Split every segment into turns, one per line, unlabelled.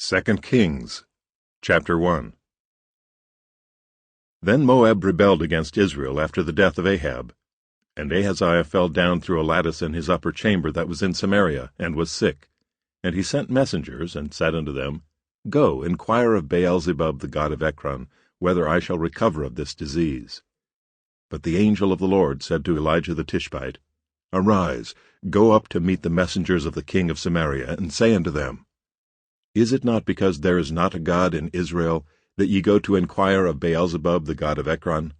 2 Kings, chapter 1. Then Moab rebelled against Israel after the death of Ahab. And Ahaziah fell down through a lattice in his upper chamber that was in Samaria, and was sick. And he sent messengers, and said unto them, Go, inquire of Beelzebub the god of Ekron, whether I shall recover of this disease. But the angel of the Lord said to Elijah the Tishbite, Arise, go up to meet the messengers of the king of Samaria, and say unto them, Is it not because there is not a God in Israel, that ye go to inquire of Beelzebub the god of Ekron?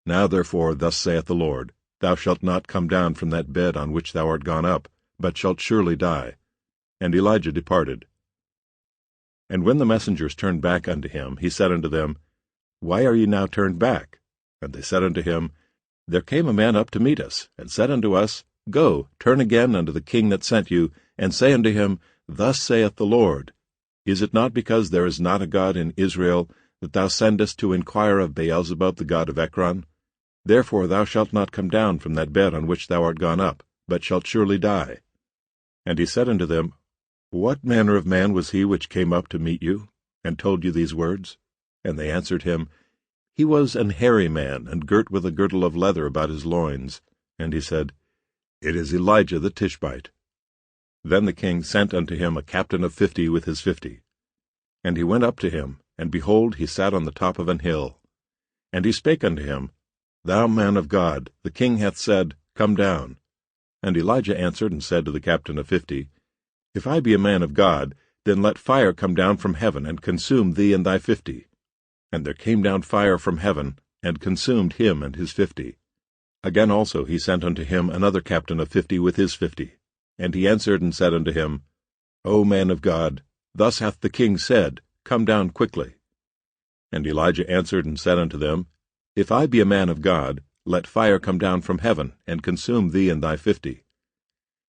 Now therefore thus saith the Lord, Thou shalt not come down from that bed on which thou art gone up, but shalt surely die. And Elijah departed. And when the messengers turned back unto him, he said unto them, Why are ye now turned back? And they said unto him, There came a man up to meet us, and said unto us, Go, turn again unto the king that sent you, and say unto him, Thus saith the Lord, Is it not because there is not a God in Israel, that thou sendest to inquire of Beelzebub the god of Ekron? Therefore thou shalt not come down from that bed on which thou art gone up, but shalt surely die. And he said unto them, What manner of man was he which came up to meet you, and told you these words? And they answered him, He was an hairy man, and girt with a girdle of leather about his loins. And he said, It is Elijah the Tishbite. Then the king sent unto him a captain of 50 with his 50. And he went up to him, and behold, he sat on the top of an hill. And he spake unto him, Thou man of God, the king hath said, Come down. And Elijah answered and said to the captain of 50, If I be a man of God, then let fire come down from heaven, and consume thee and thy 50. And there came down fire from heaven, and consumed him and his 50. Again also he sent unto him another captain of 50 with his 50. And he answered and said unto him, O man of God, thus hath the king said, Come down quickly. And Elijah answered and said unto them, If I be a man of God, let fire come down from heaven, and consume thee and thy 50.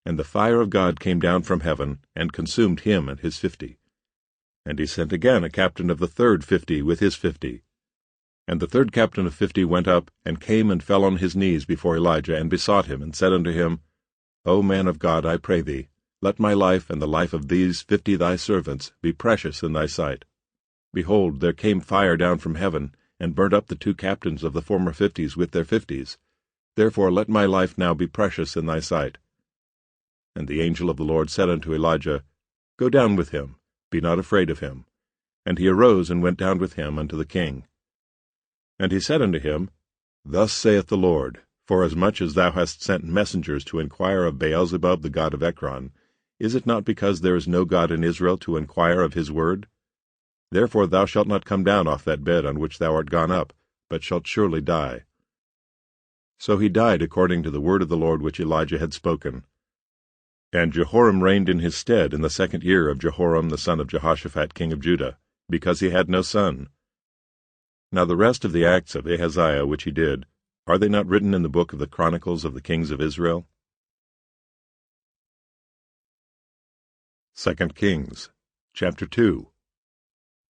And the fire of God came down from heaven, and consumed him and his 50. And he sent again a captain of the third 50 with his 50. And the third captain of 50 went up, and came and fell on his knees before Elijah, and besought him, and said unto him, O man of God, I pray thee, let my life and the life of these 50 thy servants be precious in thy sight. Behold, there came fire down from heaven, and burnt up the 2 captains of the former 50s with their 50s. Therefore let my life now be precious in thy sight. And the angel of the Lord said unto Elijah, Go down with him, be not afraid of him. And he arose and went down with him unto the king. And he said unto him, Thus saith the Lord, Forasmuch as thou hast sent messengers to inquire of Beelzebub the god of Ekron, is it not because there is no God in Israel to inquire of his word? Therefore thou shalt not come down off that bed on which thou art gone up, but shalt surely die. So he died according to the word of the Lord which Elijah had spoken. And Jehoram reigned in his stead in the 2nd year of Jehoram the son of Jehoshaphat king of Judah, because he had no son. Now the rest of the acts of Ahaziah which he did, are they not written in the book of the Chronicles of the kings of Israel? 2 Kings, chapter 2.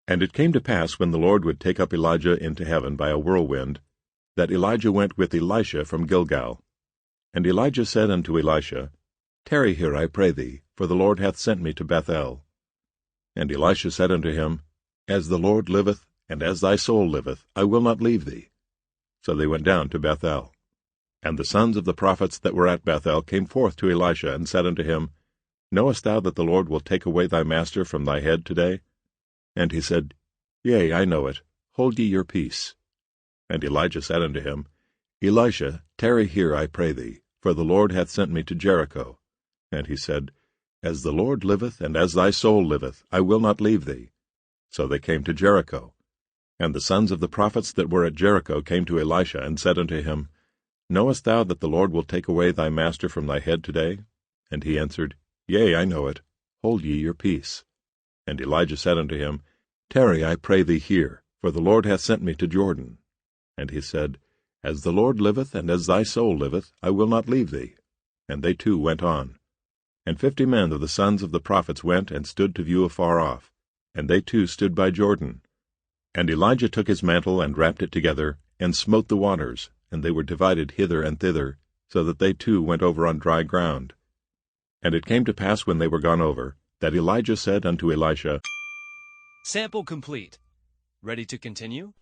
And it came to pass, when the Lord would take up Elijah into heaven by a whirlwind, that Elijah went with Elisha from Gilgal. And Elijah said unto Elisha, Tarry here, I pray thee, for the Lord hath sent me to Bethel. And Elisha said unto him, As the Lord liveth, and as thy soul liveth, I will not leave thee. So they went down to Bethel. And the sons of the prophets that were at Bethel came forth to Elisha, and said unto him, Knowest thou that the Lord will take away thy master from thy head today? And he said, Yea, I know it. Hold ye your peace. And Elijah said unto him, Elisha, tarry here, I pray thee, for the Lord hath sent me to Jericho. And he said, As the Lord liveth, and as thy soul liveth, I will not leave thee. So they came to Jericho. And the sons of the prophets that were at Jericho came to Elisha, and said unto him, Knowest thou that the Lord will take away thy master from thy head today? And he answered, Yea, I know it. Hold ye your peace. And Elijah said unto him, Tarry, I pray thee here, for the Lord hath sent me to Jordan. And he said, As the Lord liveth, and as thy soul liveth, I will not leave thee. And they two went on. And 50 men of the sons of the prophets went and stood to view afar off, and they too stood by Jordan. And Elijah took his mantle and wrapped it together, and smote the waters, and they were divided hither and thither, so that they too went over on dry ground. And it came to pass when they were gone over, that Elijah said unto Elisha,
Sample complete. Ready to continue?